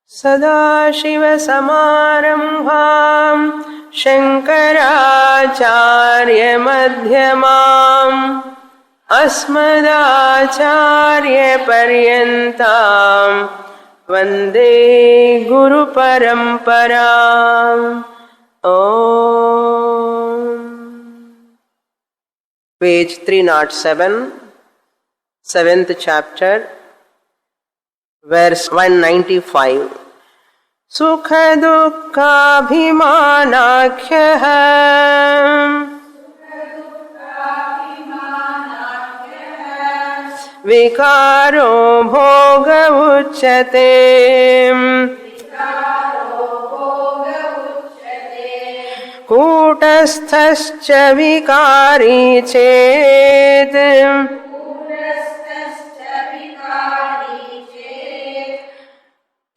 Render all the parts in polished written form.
सदाशिवसमारम्भां शङ्कराचार्यमध्यमाम् अस्मदाचार्यपर्यन्तां वन्दे गुरुपरम्पराम्. Page 307, 7th chapter, verse 195. Sukha dukkhabhimanakhyah vikaro bhoga uchyate कूटस्थश्च विकारी चेत्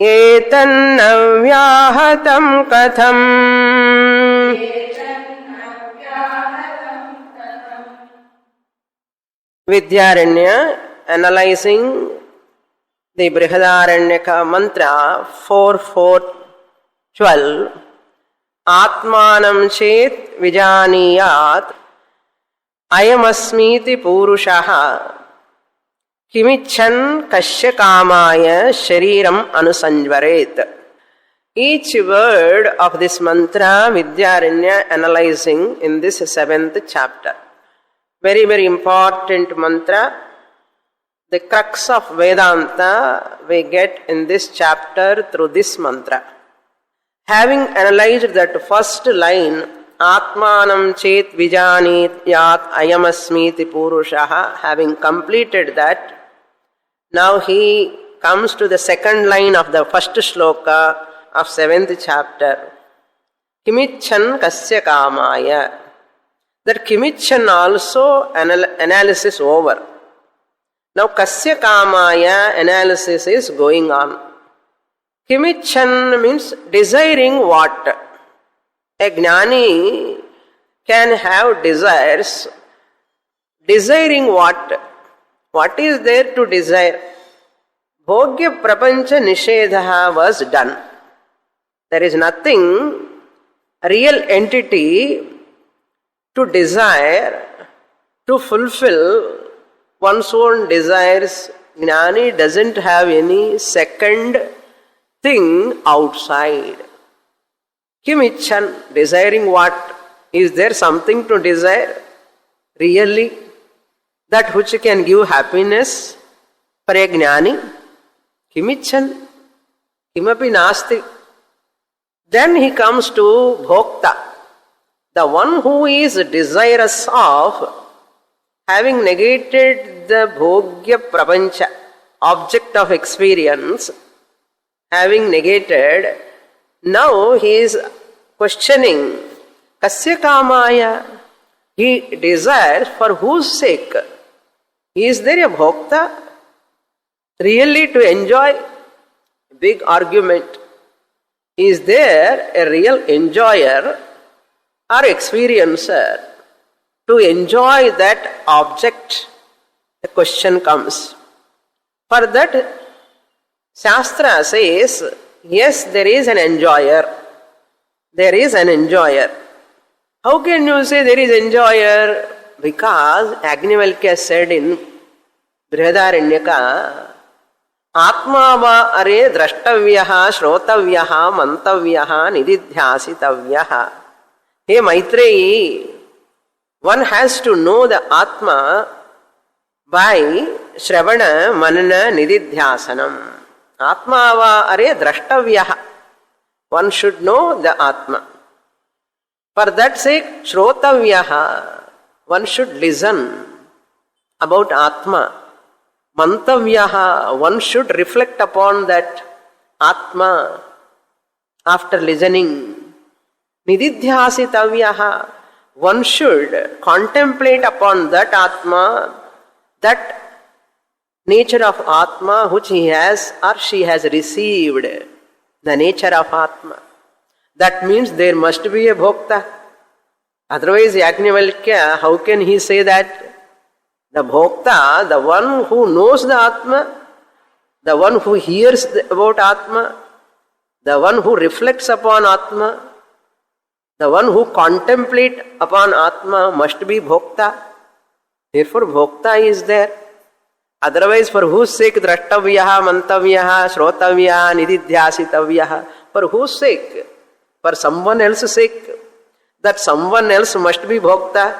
एतन्न व्याहतं कथम्. Vidyaranya analyzing the Brihadaranyaka mantra 4.4.12. आत्मानं चेत् विजानीयात् अयमस्मीति पुरुषः किमिच्छन् कस्य कामाय शरीरम् अनुसंवरेत्. Each word of this mantra Vidyaranya analyzing in this 7th chapter. Very, very important mantra. The crux of Vedanta we get in this chapter through this mantra. Having analyzed that first line, Atmanam chet vijanit yat ayamasmiti purushaha, having completed that, now he comes to the second line of the first shloka of 7th chapter. Kimichan kasya kamaya. That kimichan also analysis over. Now kasya kamaya analysis is going on. Kimichan means desiring what? A jnani can have desires. Desiring what? What is there to desire? Bhogya prapancha nishedha was done. There is nothing, real entity to desire, to fulfill one's own desires. Jnani doesn't have any second thing outside. Kimichan, desiring what? Is there something to desire? Really? That which can give happiness for a jnani? Kimichan, kimapi nasti. Then he comes to bhokta, the one who is desirous of, having negated the bhogya prapancha, object of experience, having negated, now he is questioning, kasya kamaya? He desires for whose sake? Is there a bhokta? Really to enjoy? Big argument. Is there a real enjoyer or experiencer to enjoy that object? The question comes. For that, Shastra says, yes, there is an enjoyer. There is an enjoyer. How can you say there is enjoyer? Because Agnivalkya said in Brihadaranyaka, Atma va are drashtavyaha, shrotavyaha, mantavyaha, nididhyasitavyaha. Hey Maitreyi, one has to know the Atma by Shravana, Manana, Nididhyasanam. Atma va are drashtavyaha. One should know the Atma. For that sake, shrotavyaha, one should listen about Atma. Mantavyaha, one should reflect upon that Atma after listening. Nididhyasitavyaha, one should contemplate upon that Atma, that nature of Atma which he has or she has received, the nature of Atma. That means there must be a bhokta. Otherwise, Yajnavalkya, how can he say that? The bhokta, the one who knows the Atma, the one who hears about Atma, The one who reflects upon Atma, the one who contemplates upon Atma must be Bhokta. Therefore, Bhokta is there. Otherwise, for whose sake Drashtavyaha, Mantavyaha, Shrotavyaha, Nididhyasitavyaha? For whose sake? For someone else's sake. That someone else must be Bhokta.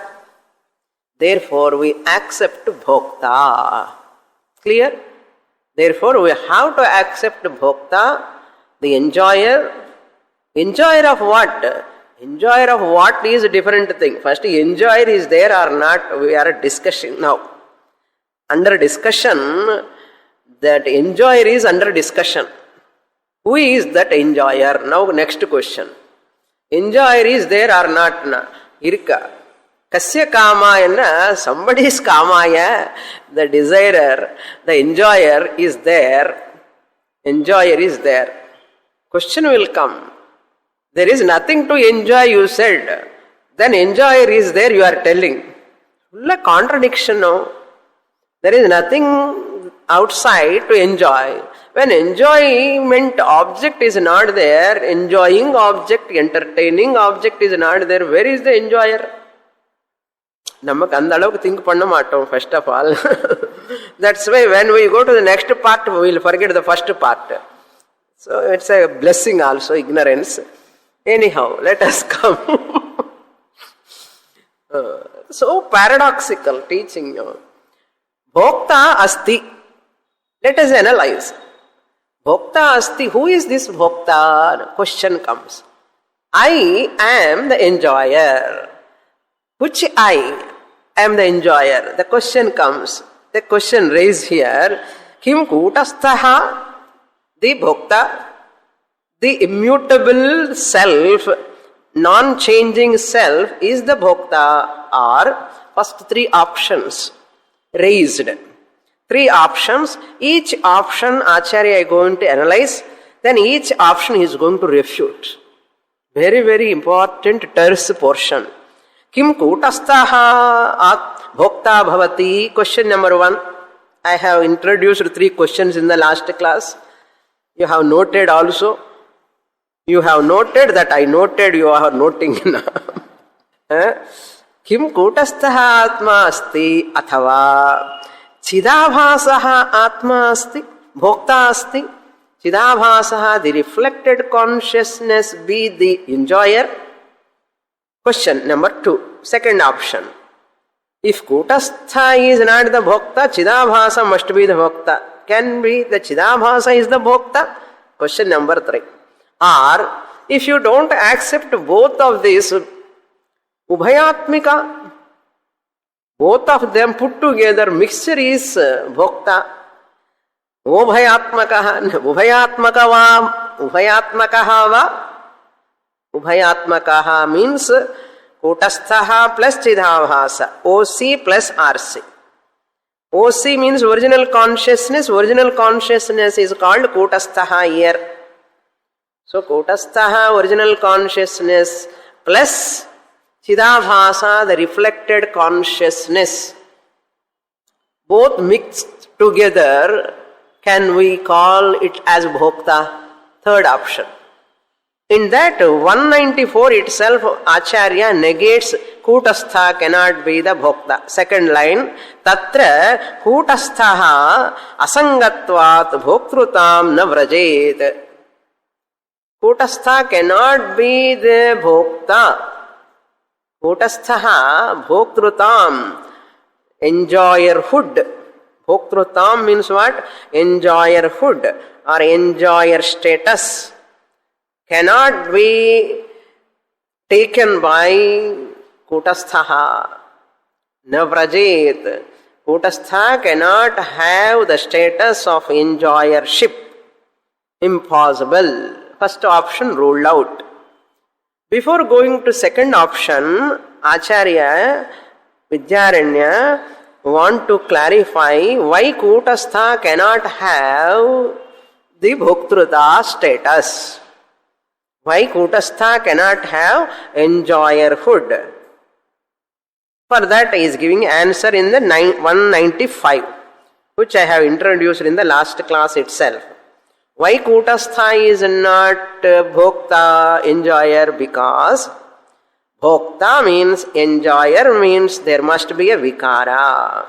Therefore, we accept Bhokta. Clear? Therefore, we have to accept Bhokta, the enjoyer. Enjoyer of what? Enjoyer of what is a different thing. First, enjoyer is there or not, we are discussing now. Under discussion, that enjoyer is under discussion. Who is that enjoyer? Now, next question. Enjoyer is there or not? Irka. Kasya kamaya, somebody's kamaya, the desirer, the enjoyer is there. Enjoyer is there. Question will come. There is nothing to enjoy, you said. Then enjoyer is there, you are telling. Full contradiction, no? There is nothing outside to enjoy. When enjoyment object is not there, enjoying object, entertaining object is not there, where is the enjoyer? நமக்கு அந்த அளவுக்கு think பண்ண மாட்டோம் first of all. That's why when we go to the next part, we will forget the first part. So it's a blessing also, ignorance. Anyhow, let us come. So paradoxical teaching. Bhokta asti. Let us analyze. Bhokta asti. Who is this Bhokta? Question comes. I am the enjoyer. Which I am the enjoyer? The question comes. The question raised here. Kim kutastaha? The Bhokta. The immutable self, non-changing self is the Bhokta. Or first three options raised. Three options. Each option Acharya is going to analyze. Then each option he is going to refute. Very, very important terse portion. Kim kutastaha bhokta bhavati? Question number 1. I have introduced 3 questions in the last class. You have noted also. You have noted that I noted, you are noting now. Kim kutastaha atma asti athava chidabhasaha atma asti bhokta asti? Chidabhasaha, the reflected consciousness, be the enjoyer? Question number 2, second option. If kutastha is not the bhokta, chidabhasa must be the bhokta. Can be the chidabhasa is the bhokta? Question number 3. Or, if you don't accept both of these, ubhayatmika, both of them put together, mixture is bhokta. Ubhayatmakaha va? Ubhayatmakaha means kutasthaha plus chidabhasa, OC plus RC. OC means original consciousness. Original consciousness is called kutasthaha here. So, kutasthaha, original consciousness, plus chidabhasa, the reflected consciousness. Both mixed together, can we call it as bhokta? Third option. In that 194 itself, Acharya negates kutastha cannot be the bhokta. Second line, tatra kutasthaha asangatvat bhoktrutam na vrajet. Kutastha cannot be the bhokta. Kutasthaha bhoktrutam, enjoyerhood. Bhoktrutam means what? Enjoyerhood or enjoyer status cannot be taken by kutasthaha. Navrajet. Kutastha cannot have the status of enjoyership. Impossible. First option ruled out. Before going to second option, Acharya Vidyaranya want to clarify why kutastha cannot have the bhoktruta status. Why kutastha cannot have enjoyerhood? For that he is giving answer in the 195, which I have introduced in the last class itself. Why Kutastha is not Bhokta, enjoyer? Because Bhokta means enjoyer, means there must be a vikara.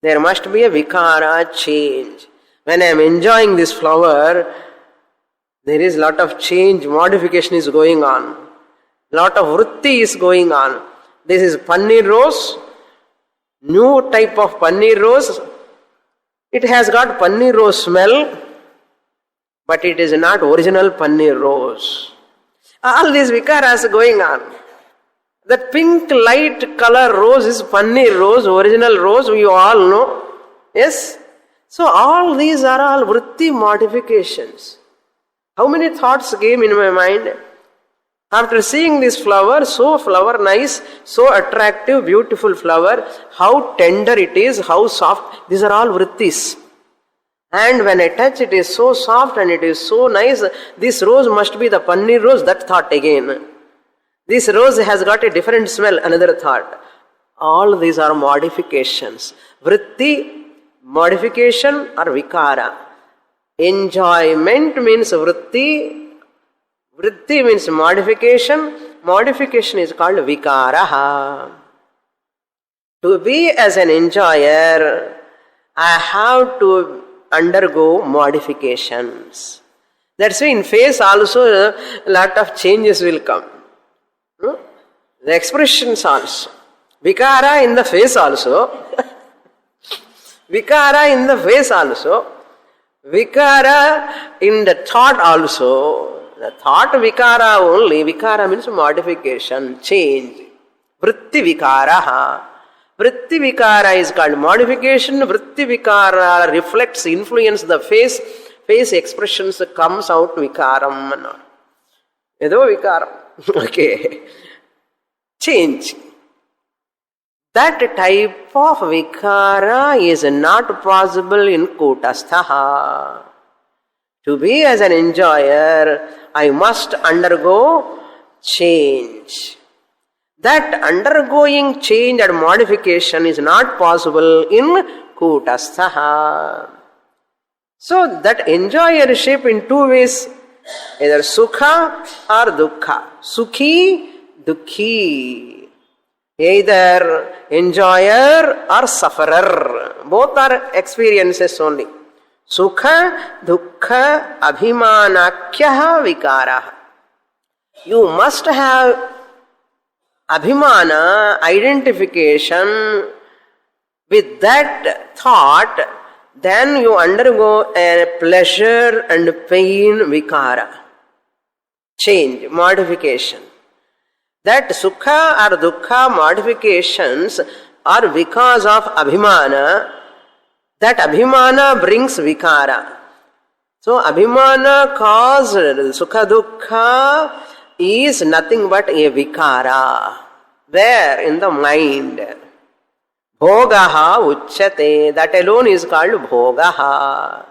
There must be a vikara change. When I am enjoying this flower, there is lot of change, modification is going on. Lot of vritti is going on. This is paneer rose, new type of paneer rose. It has got paneer rose smell, but it is not original paneer rose. All these vikaras going on. That pink light color rose is paneer rose, original rose, we all know. Yes? So all these are all vritti modifications. How many thoughts came in my mind? After seeing this flower, so flower nice, so attractive, beautiful flower, how tender it is, how soft, these are all vrittis. And when I touch it is so soft and it is so nice, this rose must be the paneer rose, that thought again. This rose has got a different smell, another thought. All these are modifications. Vritti, modification or vikara. Enjoyment means vritti. Vritti means modification. Modification is called vikaraha. To be as an enjoyer, I have to undergo modifications. That's why in face also a lot of changes will come. The expressions also. Vikara in the face also. Vikara in the face also. Vikara in the thought also. The thought vikara only. Vikara means modification, change. Vritti vikaraha. Vritti vikara is called modification. Vritti vikara reflects, influence the face. Face expressions comes out vikaram. Edo vikaram. Okay. Change. That type of vikara is not possible in Kutastha. To be as an enjoyer, I must undergo change. That undergoing change and modification is not possible in Kutastha. So that enjoyership in two ways, either sukha or dukkha. Sukhi, dukhi. Either enjoyer or sufferer. Both are experiences only. Sukha, dukkha, abhimanakya vikara. You must have abhimana, identification with that thought, then you undergo a pleasure and pain vikara. Change, modification. That sukha or dukkha modifications are because of abhimana. That abhimana brings vikara. So abhimana caused sukha dukkha is nothing but a vikara. Where? In the mind. Bhogaha uchyate. That alone is called bhogaha.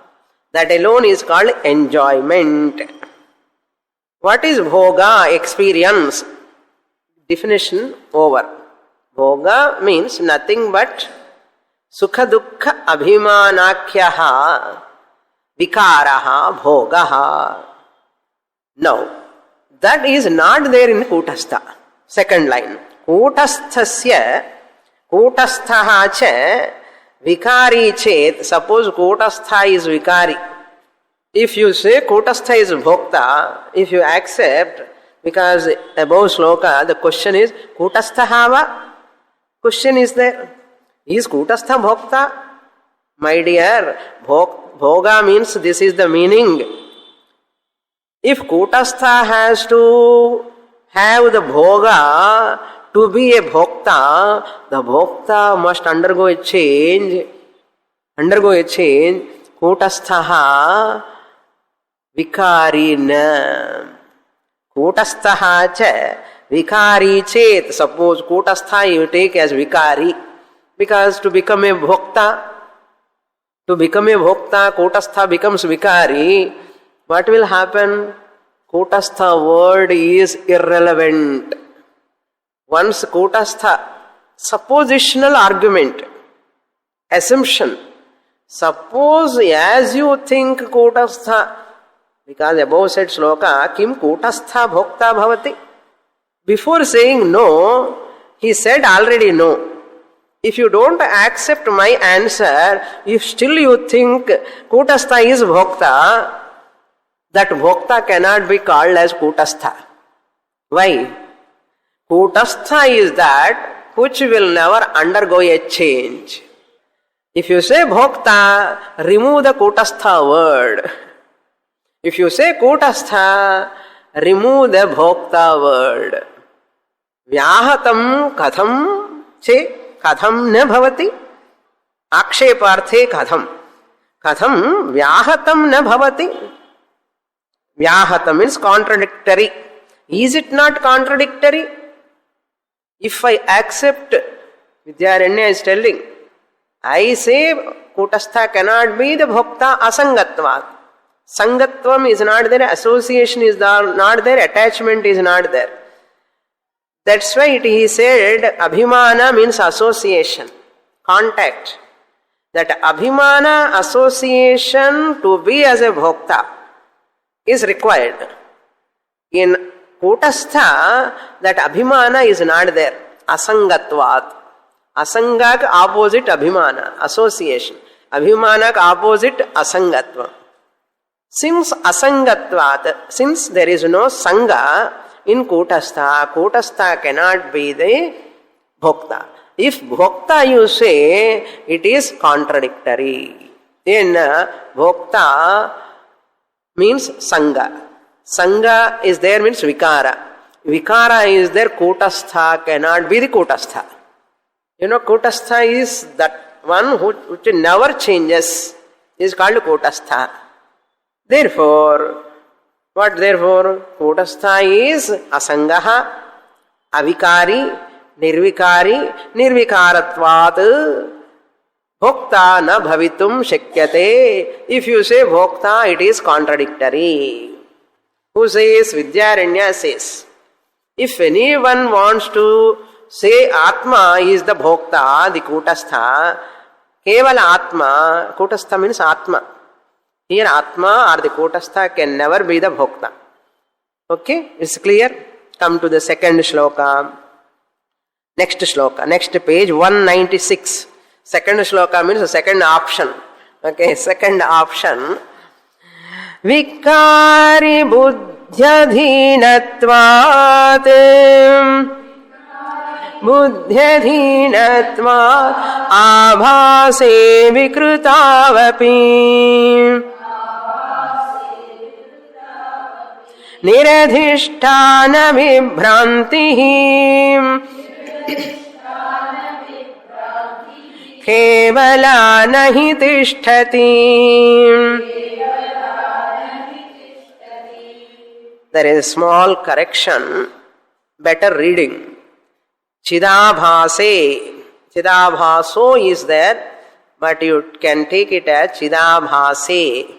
That alone is called enjoyment. What is bhoga? Experience. Definition over. Bhoga means nothing but sukha dukkha abhimanakyaha vikaraha bhogaha. Now, that is not there in Kutastha. Second line. Kutasthasya Kutasthaha cha vikari chet. Suppose Kutastha is vikari. If you say Kutastha is bhokta, if you accept, because above sloka, the question is, Kutastha va? Question is there. Is Kutastha bhokta? My dear, bhoga means this is the meaning. If Kutastha has to have the bhoga to be a bhokta, the bhokta must undergo a change. Kutasthaha vikarina. Kutasthaha cha vikari chet. Suppose Kutastha you take as vikari. Because to become a bhokta, Kutastha becomes vikari. What will happen? Kutastha word is irrelevant. Once Kutastha, suppositional argument, assumption, Suppose as you think Kutastha, because above said shloka, Kim Kutastha Bhokta Bhavati. Before saying no, he said already no. If you don't accept my answer, if still you think Kutastha is Bhokta, that Bhokta cannot be called as Kutastha. Why? Kutastha is that which will never undergo a change. If you say Bhokta, remove the Kutastha word. If you say Kutastha, remove the Bhokta word. Vyahatam katham che katham na bhavati. Aksheparthe katham. Katham vyahatam na bhavati. Vyahatam means contradictory. Is it not contradictory? If I accept, Vidyaranya is telling, I say Kutastha cannot be the Bhokta asangatvat. Sangatvam is not there, association is not there, attachment is not there. That's why he said Abhimana means association, contact. That Abhimana association to be as a Bhokta is required. In Kutastha, that Abhimana is not there, asangatvat. Asangak opposite Abhimana, association. Abhimanak opposite asangatva. Since asangatvat, since there is no sanga in Kutastha, Kutastha cannot be the Bhokta. If Bhokta you say, it is contradictory. Then Bhokta means sanga. Sanga is there means vikara. Vikara is there, Kutastha cannot be the Kutastha. You know, Kutastha is that one which never changes, is called Kutastha. Therefore, what therefore? Kutastha is asangaha, avikari, nirvikari, nirvikaratvat, bhokta na bhavitum shakyate. If you say bhokta, it is contradictory. Who says? Vidyaranya says. If anyone wants to say Atma is the Bhokta, the Kutastha, Kevala Atma, Kutastha means Atma. Here Atma or the Kutastha can never be the Bhokta. Okay, it's clear? Come to the second shloka. Next shloka, next page 196. Second shloka means the second option. Okay, second option. Vikari buddhyadhinatvat buddhyadhinatvat abhase vikrutavapi niradhisthana vibhrantihi kevala nahi tishtati. There is a small correction, better reading. Chidabhase. Chidabhaso is there, but you can take it as Chidabhase.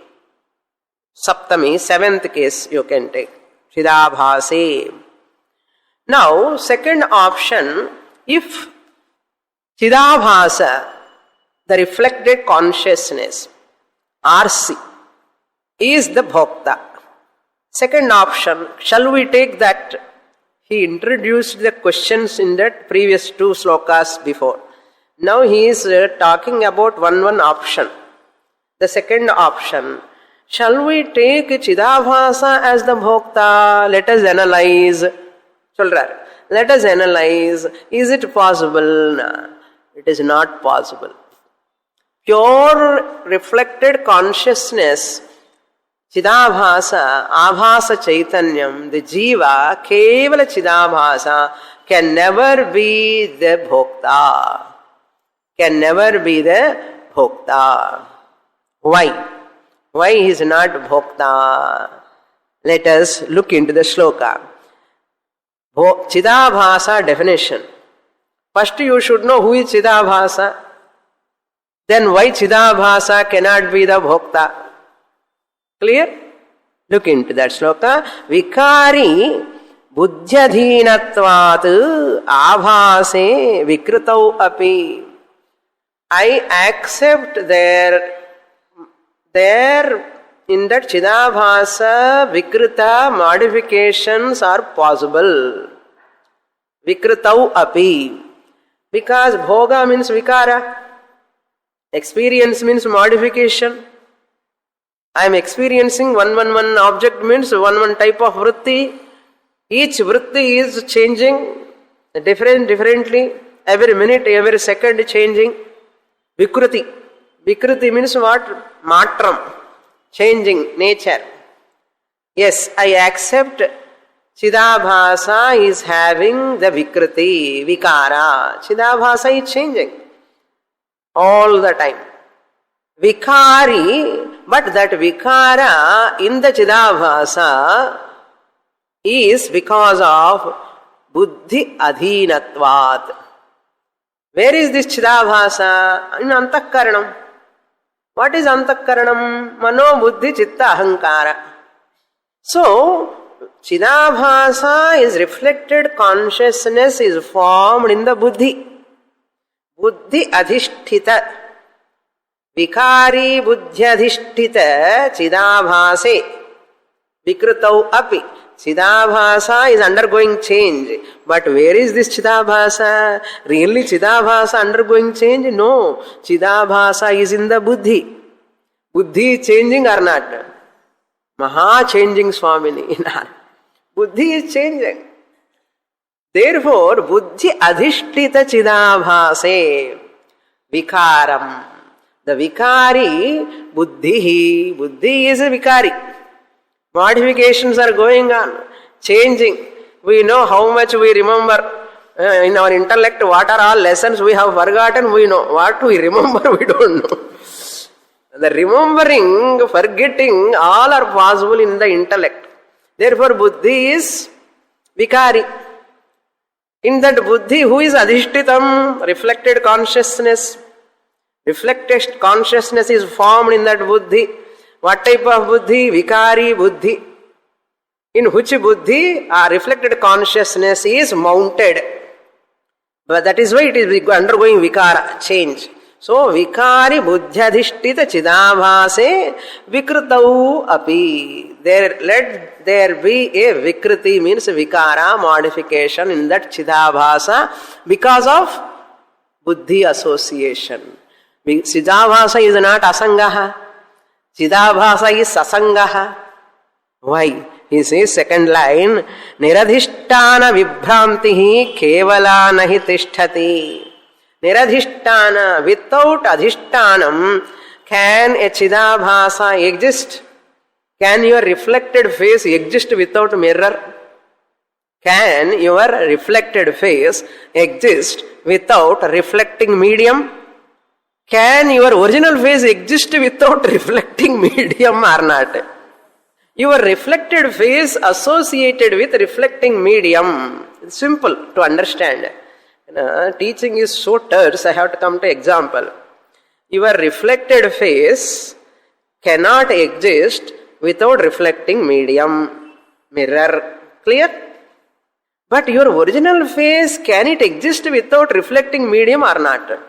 Saptami, seventh case you can take. Chidabhase. Now, second option, if Chidabhasa, the reflected consciousness, RC, is the Bhokta. Second option, shall we take that he introduced the questions in that previous two slokas before. Now he is talking about one option. The second option, shall we take Chidabhasa as the Bhokta? Let us analyze. Children, let us analyze. Is it possible? No, it is not possible. Pure reflected consciousness, Chidabhasa, Abhasa Chaitanyam, the Jiva, Kevala Chidabhasa, can never be the Bhokta. Can never be the Bhokta. Why? Why he is not Bhokta? Let us look into the shloka. Chidabhasa definition. First you should know who is Chidabhasa. Then why Chidabhasa cannot be the Bhokta? Clear? Look into that shloka. Vikari buddhyadhinatvat abhase vikrutau api. I accept their there in that Chidabhasa, Vikrita modifications are possible. Vikritau api. Because bhoga means vikara. Experience means modification. I am experiencing one object means one type of vritti. Each vritti is changing differently. Every minute, every second changing. Vikriti. Vikriti means what? Matram. Changing nature. Yes, I accept Chidabhasa is having the Vikriti, Vikara. Chidabhasa is changing all the time. Vikari, but that Vikara in the Chidabhasa is because of Buddhi Adhinatvat. Where is this Chidabhasa? In Antakaranam. What is Antakaranam? Mano Buddhi Chitta Ahankara. So, Chidabhasa is reflected consciousness is formed in the Buddhi. Buddhi Adhisthita. Vikari Buddhi Adhisthita Chidabhase. Vikritau api. Chidabhasa is undergoing change. But where is this Chidabhasa? Really Chidabhasa undergoing change? No. Chidabhasa is in the Buddhi. Buddhi is changing or not? Maha changing Swamini. Buddhi is changing. Therefore, Buddhi Adhishtita Chidabhase Vikaram. The Vikari, Buddhi. Buddhi is a Vikari. Modifications are going on, changing. We know how much we remember in our intellect, what are all lessons we have forgotten, we know. What we remember, we don't know. The remembering, forgetting, all are possible in the intellect. Therefore, Buddhi is Vikari. In that Buddhi, who is Adhishtitam? Reflected consciousness. Reflected consciousness is formed in that Buddhi. What type of Buddhi? Vikari Buddhi. In which Buddhi, our reflected consciousness is mounted. But that is why it is undergoing Vikara, change. So, Vikari Buddhyadhishtita Chidabhase Vikritau api. Let there be a Vikriti, means Vikara, modification in that Chidabhasa because of Buddhi association. Chidabhasa is not Asangaha. Chidabhasa is Sasangaha. Why? He says, second line, Niradhishtana Vibhramtihi Kevala Nahi Tishtati. Niradhishtana, without Adhishtanam, can a Chidabhasa exist? Can your reflected face exist without mirror? Can your reflected face exist without reflecting medium? Can your original face exist without reflecting medium or not? Your reflected face associated with reflecting medium. It's simple to understand. Teaching is so terse, I have to come to example. Your reflected face cannot exist without reflecting medium, mirror. Clear? But your original face, can it exist without reflecting medium or not?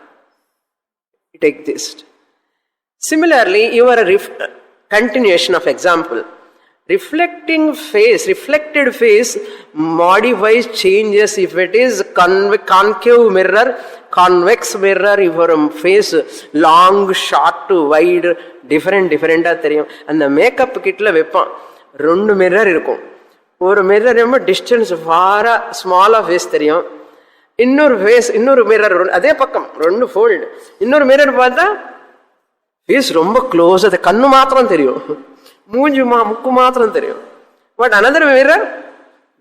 It exists. Similarly, your continuation of example. Reflected face modifies, changes if it is concave mirror, convex mirror, if your face long, short, wide, different தெரியும். அந்த makeup கிட்ல வைப்பான் 2 mirror இருக்கும். ஒரு mirror ரொம்ப distance ஃபாரா ஸ்மாலா face தெரியும். இன்னொரு mirror அதே பக்கம் 2 ஃபோல்டு. இன்னொரு மிரர் பார்த்தா ஃபேஸ் ரொம்ப க்ளோஸ், அது கண்ணு மாத்திரம் தெரியும், மூஞ்சி முக்கு மாத்திரம் தெரியும். But another mirror,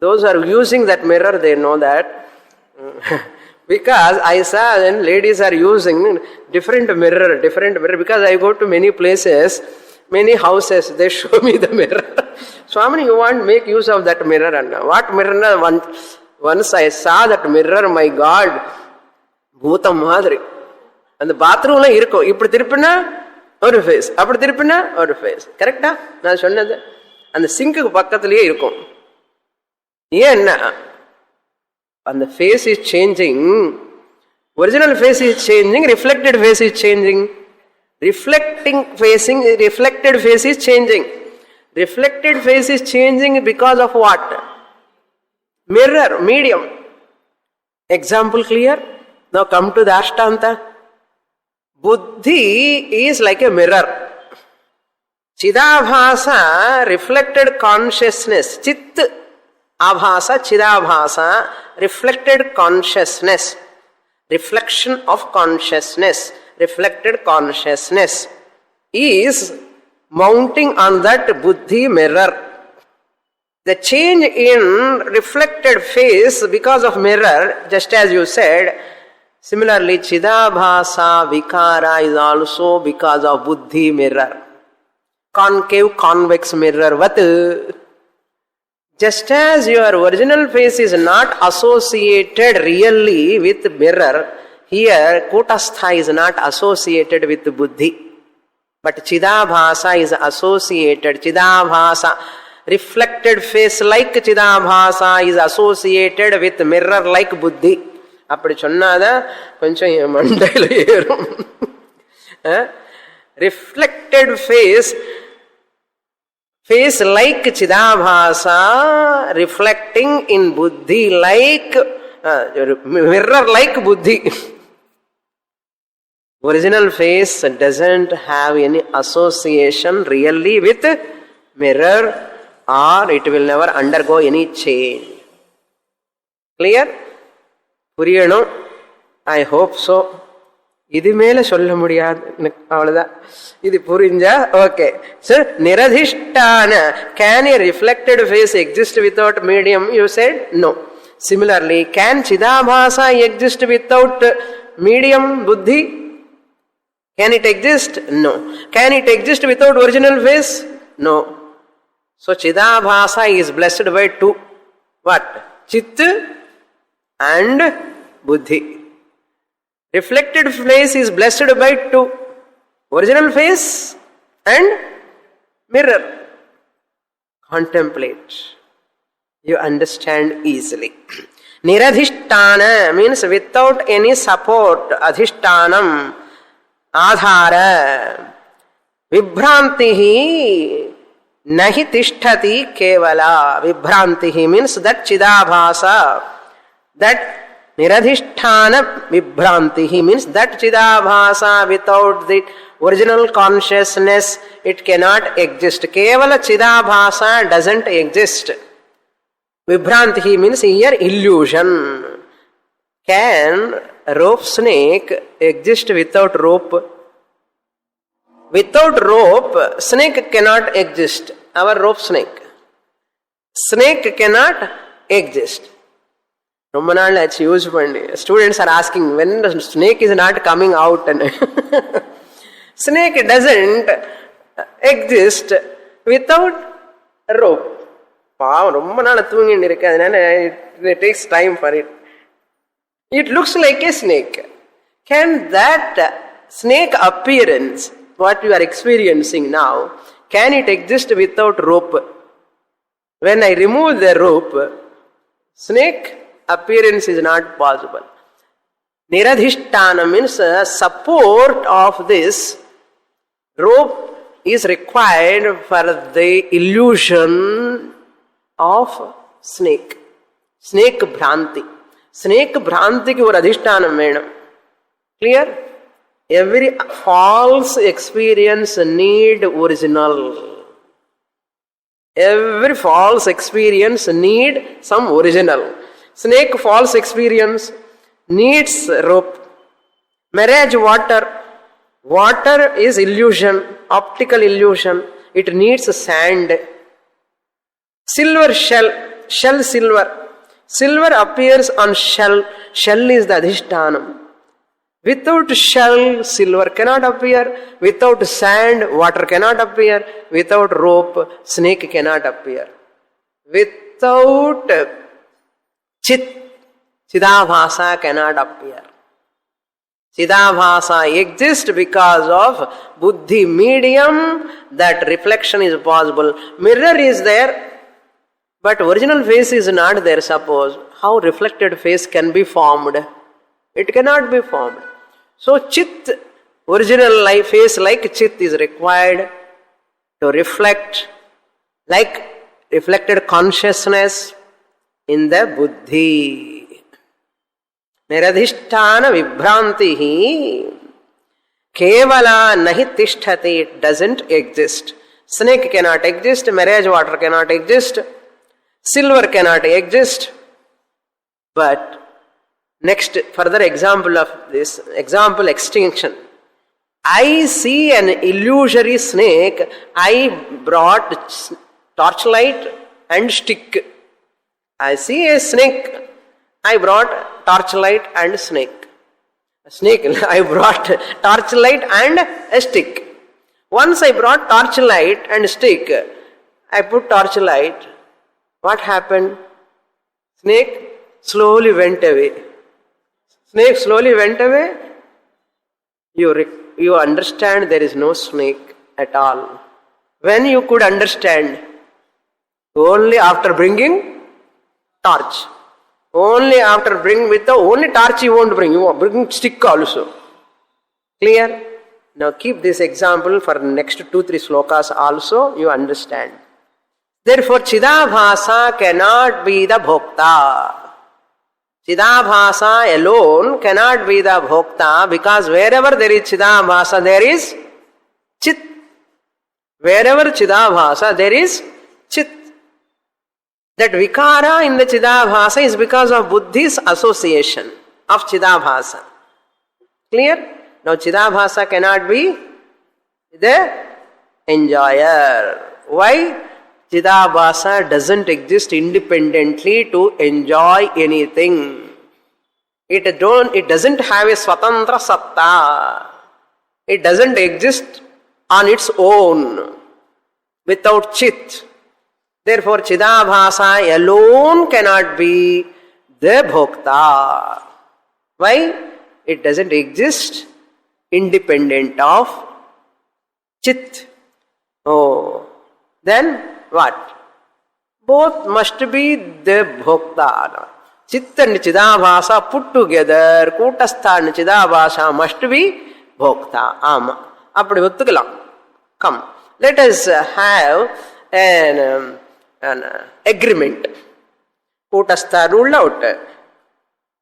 those who are using that mirror, they know that. Because I saw then ladies are using different mirror, because I go to many places, many houses, they show me the mirror. Swamini, you want to make use of that mirror? And what mirror? Once I saw that mirror, my God, bhutam madri. And the bathroom la irko, ipdi tirupina ஒரு face, அப்படி திருப்பினா ஒரு face. கரெக்டா நான் சொன்னது? அந்த சிங்க்கு பக்கத்திலேயே இருக்கும். ஏன்னா அந்த face is changing, original face is changing, reflected face is changing. Reflected face is changing. Reflected face is changing because of what? Mirror, medium. Example clear? Now come to the Ashtanta. Buddhi is like a mirror. Chidabhasa, reflected consciousness. Chit, abhasa, chidabhasa, reflected consciousness. Reflection of consciousness. Reflected consciousness is mounting on that buddhi mirror. The change in reflected face because of mirror, just as you said, similarly chidabhasa vikara is also because of buddhi mirror. Concave convex mirror. What? Just as your original face is not associated really with mirror, here kutastha is not associated with buddhi. But chidabhasa is associated. Chidabhasa, reflected face like chidabhasa is associated with mirror like buddhi. அப்படி சொன்னாதான் கொஞ்சம் என் மண்டையில் ஏறும். Reflected face like chidabhasa, reflecting in buddhi like mirror like buddhi. Original face doesn't have any association really with mirror, or it will never undergo any change. Clear? புரியணும். I hope so. இது மேல சொல்ல முடியாது, அவ்வளவுதான். இது புரிஞ்சா okay. So niradhishtana, can a reflected face exist without medium? You said no. Similarly, can chidabhasa exist without medium buddhi? Can it exist? No. Can it exist without original face? No. So chidabhasa is blessed by two. What? Chit and buddhi. Reflected face is blessed by two. Original face and mirror. Contemplate. You understand easily. Niradhishtana means without any support. Adhishtanam, adhara. Vibhrantihi nahi tishtati kevala. Vibhrantihi means that chidabhasa. That niradhisthana vibhrantihi means that chidabhasa, without the original consciousness it cannot exist. Kevala chidabhasa doesn't exist. Vibhrantihi means here illusion. Can rope snake exist without rope? Without rope, snake cannot exist. Our rope snake. Snake cannot exist. ரொம்ப நாள் ஆச்சு use பண்ணி. Students are asking when the snake is not coming out. And snake doesn't exist without rope. பாவம் ரொம்ப நாள் தூங்கிட்டு இருக்கு, அதனால it takes time for it. It looks like a snake. Can that snake appearance, what you are experiencing now, can it exist without rope? When I remove the rope, snake appearance is not possible. Niradhishtana means support of this rope is required for the illusion of snake. Snake bhranti. Snake bhranti ki or adhishtanam venam. Clear? Every false experience need original. Every false experience need some original. Snake false experience needs rope. Marriage water. Water is illusion, optical illusion. It needs sand. Silver shell. Shell silver. Silver appears on shell. Shell is the adhishtanam. Without shell, silver cannot appear. Without sand, water cannot appear. Without rope, snake cannot appear. Without chit, chidabhasa cannot appear. Chidabhasa exists because of buddhi medium, that reflection is possible. Mirror is there, but original face is not there. Suppose, how reflected face can be formed? It cannot be formed. So chit Original life is like chit is required to reflect, like reflected consciousness in the buddhi. Niradhisthana vibhrantihi kevala nahi tisthati, it doesn't exist. Snake cannot exist, marriage water cannot exist, silver cannot exist. But next further example of this, example extinction. I see an illusory snake, I brought torchlight and stick. I see a snake, I brought torchlight and snake. I brought torchlight and a stick. Once I brought torchlight and stick, I put torchlight. What happened? Snake slowly went away. Snake slowly went away. You understand there is no snake at all. When you could understand? Only after bringing torch. Only after bring with the only torch you won't bring. You won't bring stick also. Clear? Now keep this example for next 2-3 slokas also, you understand. Therefore, Chidabhasa cannot be the Bhokta. Chidabhasa alone cannot be the Bhokta, because wherever there is Chidabhasa, there is Chit. Wherever Chidabhasa, there is Chit. That Vikara in the Chidabhasa is because of Buddhi's association of Chidabhasa. Clear? Now Chidabhasa cannot be the enjoyer. Why? Chidabhasa doesn't exist independently to enjoy anything. It doesn't have a Swatantra Satta. It doesn't exist on its own without Chit. Therefore Chidabhasa alone cannot be the Bhokta. Why? It doesn't exist independent of Chit. Oh, then what? Both must be the Bhokta. Chit and Chidabhasa put together, Kutastha and Chidabhasa must be Bhokta. Appadi ottukalam. Come, let us have an agreement. Kutastha ruled out.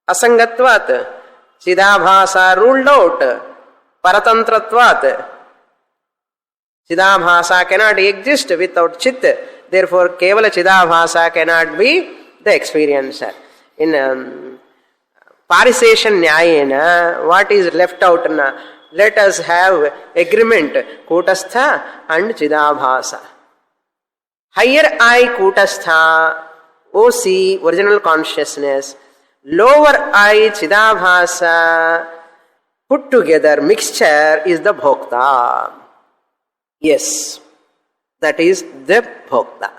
Asangatvat. Chidabhasa ruled out. Paratantratvat. Chidabhasa cannot exist without Chit. Therefore, Kevala Chidabhasa cannot be the experiencer. In Pariseshan Nyayena, what is left out? Let us have agreement, Kutastha and Chidabhasa. Higher I, Kutastha, OC, original consciousness. Lower I, Chidabhasa, put together, mixture is the Bhokta. Yes, that is the Bhokta.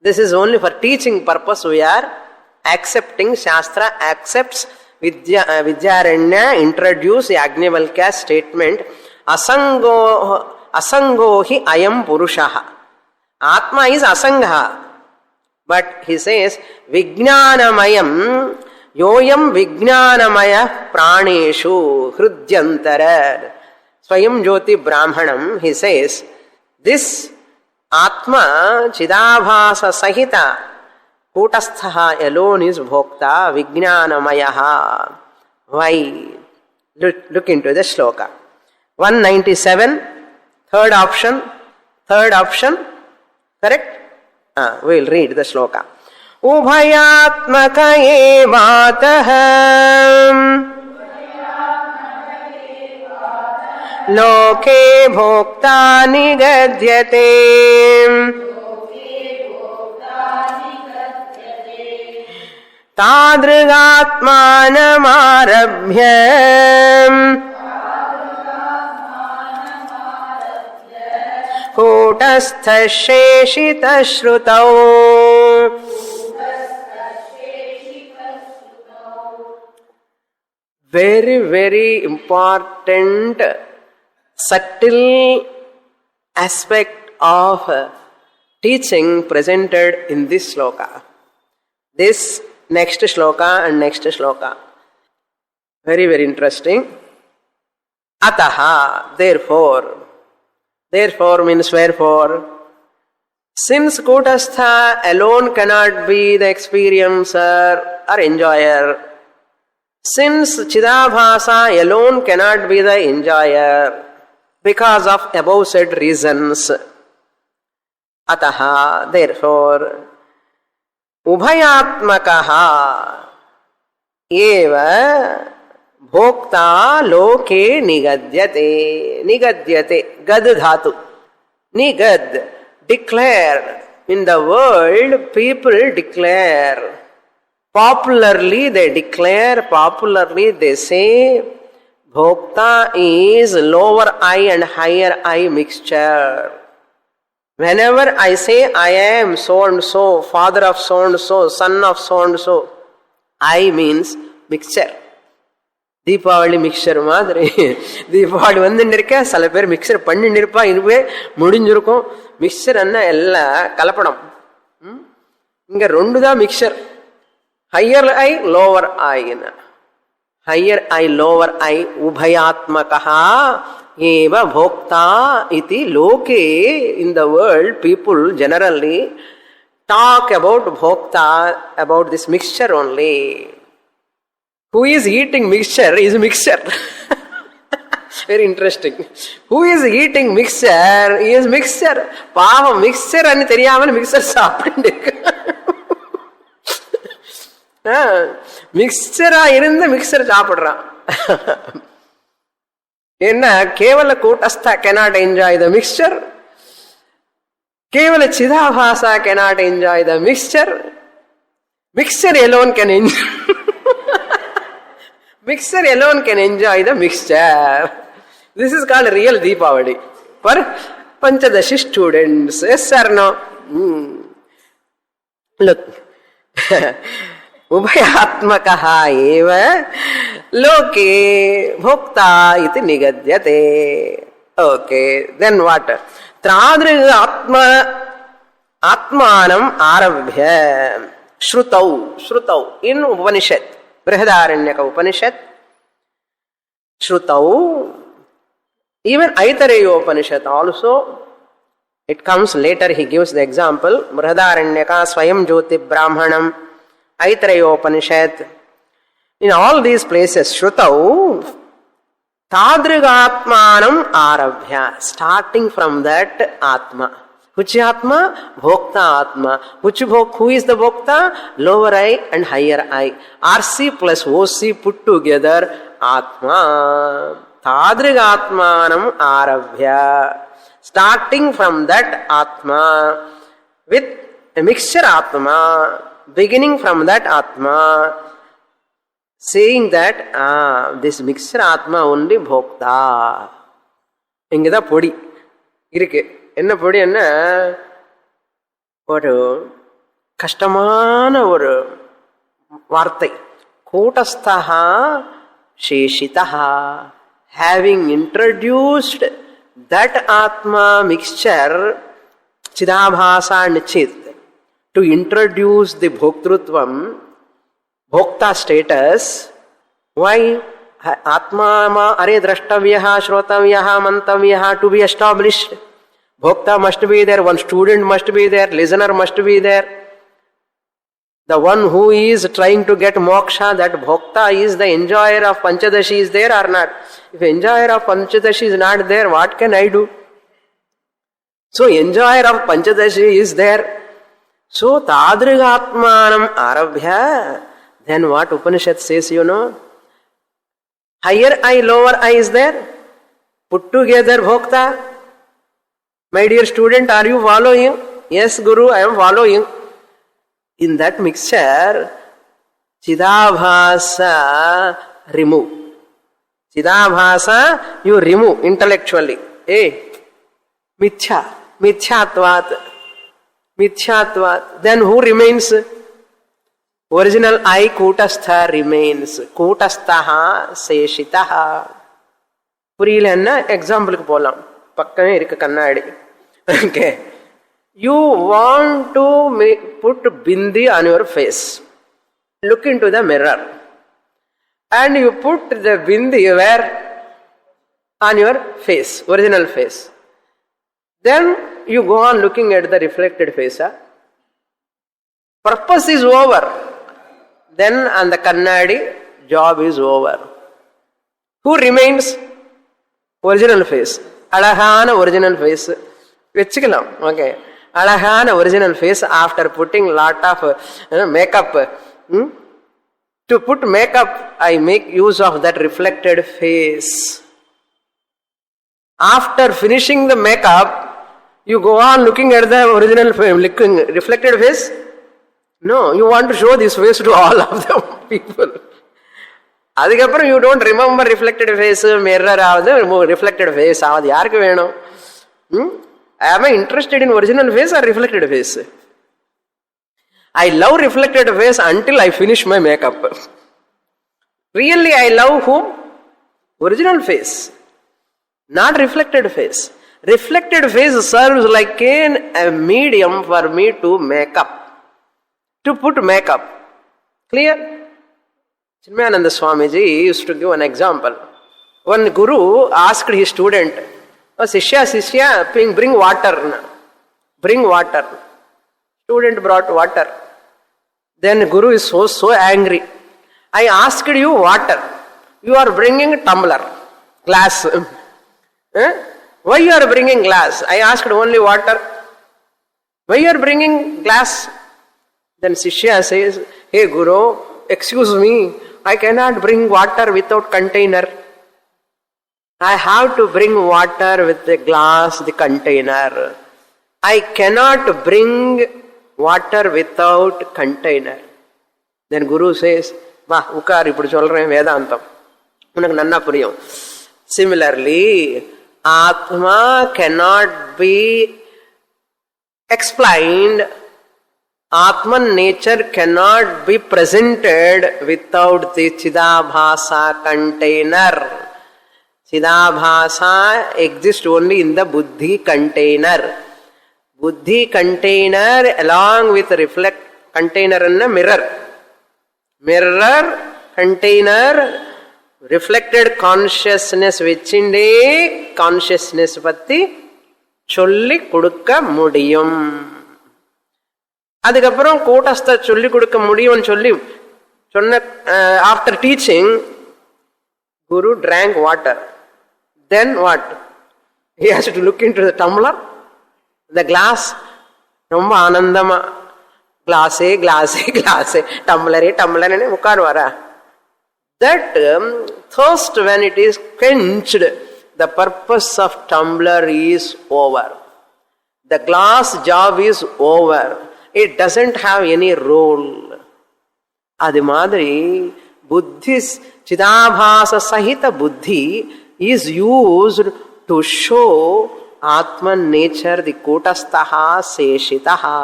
This is only for teaching purpose we are accepting. Shastra accepts Vidyaranya introduce Yajnavalkya's statement, Asango hi ayam purushaha. Atma is Asangha. But he says, Vijnanamayam yoyam Vijnanamaya praneshu hrudyantara. Swayam Jyoti Brahmanam, he says, this Atma Chidabhasa Sahita Kutastha alone is Bhokta Vijnanamayaha. Why? Look into the shloka. 197, third option, correct? We will read the shloka. Ubhayatmaka evataha Loke bhokta nigadyate Tadrigatmanamarabhya Kutastha sheshita shrutau. Very, very important subtle aspect of teaching presented in this shloka. This next shloka and next shloka. Very, very interesting. Ataha, therefore. Therefore means wherefore. Since Kutastha alone cannot be the experiencer or enjoyer, since Chidabhasa alone cannot be the enjoyer, because of above said reasons, Ataha, therefore, Ubhayatmakaha eva Bhokta loke nigadyate. Nigadyate. Gad dhatu. Nigad. Declare. In the world, people declare. Popularly they declare, popularly they say, Bhokta is lower I and higher I mixture. Whenever I say I am so and so, father of so and so, son of so and so, I means mixture. Deepavali mixture மாதிரி தீபாவளி வந்துட்டு இருக்க சில பேர் mixer பண்ணிட்டு இருப்பா, இதுவே முடிஞ்சிருக்கும். Mixer என்ன எல்லாம் கலப்படம். இங்க ரெண்டு தான் mixture, higher I lower I. Higher I lower I உபயாத்மகா ஏவ போக்தா இதி லோகே. In the world people generally talk about போக்தா, about this mixture only. Who is eating mixture is mixture. Very interesting. Who is eating mixture is mixture. பாவம் mixer அன்னு தெரியாமல் mixer சாப்பிட்டு மிக்சரா இருந்து மிக்சர் சாப்பிடுறான். என்ன கேவல கூட்டஸ்தா cannot enjoy the mixture. கேவல சிதாபாசா cannot enjoy the mixture. Mixture alone can enjoy. Mixer alone can enjoy the mixture. This is called real Deepavali for Panchadashi students. Yes or no? Look. Ubhayatmakaha eva loke bhokta iti nigadyate. Okay, then what? Tradriga atmanam arabhya shrutau in Upanishad. Brihadaranyaka Upanishad, Shrutau, even Aitareya Upanishad also, it comes later, he gives the example, Brihadaranyaka, Swayam Jyoti Brahmanam, Aitareya Upanishad. In all these places, Shrutau, Tadrigatmanam Arabhya, starting from that Atma. Which Atma? Bhokta Atma. Who is the Bhokta? Lower I and higher I. RC plus OC put together, Atma. Tadrigatmanam Arabhya. Starting from that Atma, with a mixture Atma, beginning from that Atma, saying that, this mixture Atma only Bhokta. Ingeda podi. Irike. என்ன பொடி என்ன ஒரு கஷ்டமான ஒரு வார்த்தை. கூட்டஸ்தஹா சேஷிதஹா, having introduced that atma mixture chidabhasa nichit, to introduce the bhoktrutvam, bhokta status. Why? Atma are drashtavyaha shrotavyaha mantavyaha, to be established. Bhokta must be there, one student must be there, listener must be there. The one who is trying to get moksha, that Bhokta is the enjoyer of Panchadashi, is there or not? If enjoyer of Panchadashi is not there, what can I do? So enjoyer of Panchadashi is there. So Tadrigatmanam Arabhya. Then what Upanishad says, you know? Higher I, lower I is there. Put together Bhokta. My dear student, are you following? Yes, Guru, I am following. In that mixture, Chidabhasa remove. Chidabhasa you remove intellectually. Mithyatvat. Then who remains? Original I, Kutastha, remains. Kutasthaha, Seshitaha. Puriyala example ku polam. Pakkane irukku kannadi. Okay. You want to put bindi on your face. Look into the mirror. And you put the bindi where? on your face, original face. Then you go on looking at the reflected face. Purpose is over. Then on the kannadi, job is over. Who remains? Original face. Alahana original face. Vechikalam. Okay. Alahana original face after putting lot of makeup. To put makeup, I make use of that reflected face. After finishing the makeup, you go on looking at the original reflected face. No, you want to show this face to all of the people. அதுக்கப்புறம் you don't remember reflected face, mirror ஆகுது, reflected face ஆகுது. யாருக்கு வேணும்? Am I interested in original face or reflected face? I love reflected face until I finish my makeup. Really, I love whom? Original face, not reflected face. Reflected face serves like a medium for me to make up, to put makeup. Clear? Chinmayananda Swamiji used to give an example. One guru asked his student, Shishya, bring water. Bring water. Student brought water. Then Guru is so angry. I asked you water. You are bringing tumbler, glass. Why you are bringing glass? I asked only water. Why you are bringing glass? Then Shishya says, hey Guru, excuse me, I cannot bring water without container. I have to bring water with the glass, the container. I cannot bring water without container. Then Guru says, வா உட்கார், இப்படி சொல்றேன் வேதாந்தம் உனக்கு நன்னா புரியும். Similarly, Atma cannot be explained. Atman nature cannot be presented without the Chidabhasa container. Chidabhasa exists only in the Buddhi container. Buddhi container along with reflect container and a mirror. Mirror, container, reflected consciousness vechinde consciousness பத்தி சொல்லி கொடுக்க முடியும். அதுக்கப்புறம் கூட்டஸ்த சொல்லி கொடுக்க முடியும் சொல்லி சொன்ன after teaching, Guru drank water. Then what? He has to look into the tumbler, the glass. ரொம்ப ஆனந்தமா glassே tumbler உட்காருவாரா? That thirst, when it is quenched, the purpose of tumbler is over. The glass job is over. It doesn't have any role. Adi madri buddhis chidabhasa sahita buddhi is used to show Atman nature, the kutastaha seshitaha.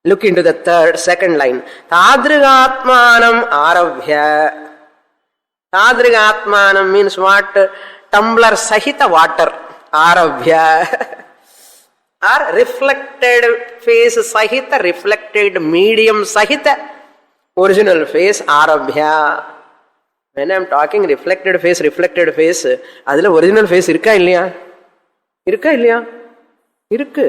Look into the second line. Tadrigatmanam arabhya. Tadrigatmanam means what? Tumbler sahita water. Arabhya. Or reflected face sahita, reflected medium sahita, original face arabhya. When I am talking reflected face, adula original face irukka illaya? Irukku.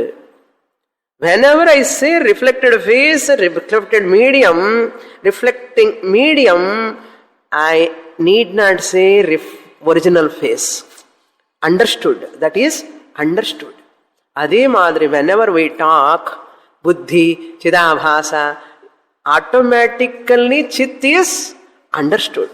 Whenever I say reflected face, reflected medium, reflecting medium, I need not say original face. Understood. That is understood. Adhe madri, whenever we talk buddhi, chidabhasa, automatically chit is understood.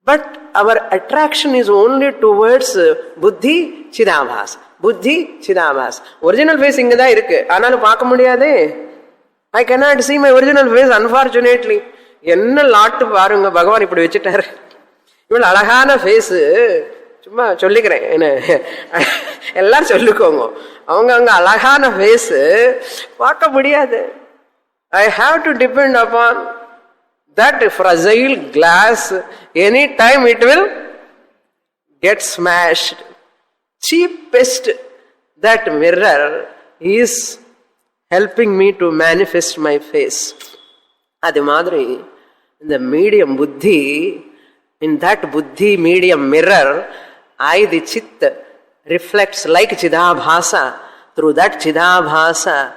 But our attraction is only towards buddhi, chidabhasa. Buddhi, chidabhasa. Original face inga da irukku. Aanalum paaka mudiyadhe. I cannot see my original face, unfortunately. Enna lot paarunga Bhagavan ipdi vechittar. Ivul alagana face சும்மா சொல்லிக்கிறேன், என்ன எல்லாரும் சொல்லிக்கோங்க. அவங்க அழகான face பார்க்க முடியாது. I have to depend upon that fragile glass. Any time it will get smashed. Cheapest, that mirror is helping me to manifest my face. அது மாதிரி இந்த மீடியம் புத்தி, in that buddhi medium mirror, I, the chit, reflects like Chidabhasa. Through that Chidabhasa,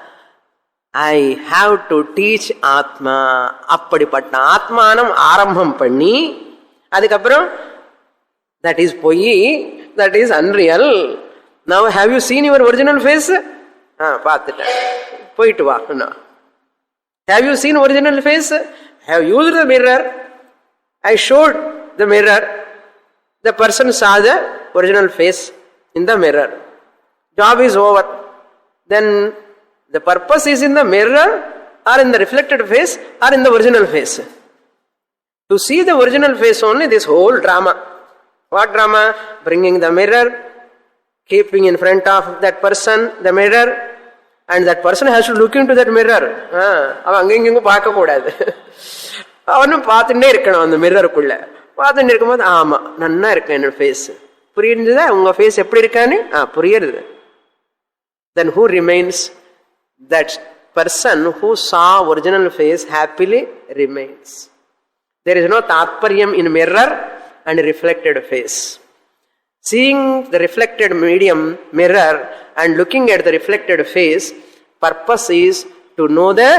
I have to teach Atma. அப்படிப்பட்ட ஆத்மானம் ஆரம்பம் பண்ணி அதுக்கப்புறம் that is பொய், that is unreal. Now have you seen your original face? பார்த்துட்டேன், போயிட்டு வா. Have you seen original face? Have used the mirror? I showed the mirror. The person saw the original face in the mirror. Job is over. Then the purpose is in the mirror or in the reflected face or in the original face. To see the original face only, this whole drama. What drama? Bringing the mirror, keeping in front of that person the mirror, and that person has to look into that mirror. அவன் அங்கெங்கும் பார்க்க கூடாது, அவனும் பார்த்துட்டே இருக்கணும் அந்த மிரருக்குள்ள. பார்த்துட்டு இருக்கும்போது ஆமா நன்னா இருக்கு என்னோட ஃபேஸ், புரியுதுதா உங்க ஃபேஸ் எப்படி இருக்கான்னு புரியுது. Then who remains? That person who saw original face happily remains. There is no tatparyam in mirror and reflected face. Seeing the reflected medium mirror and looking at the reflected face, purpose is to know the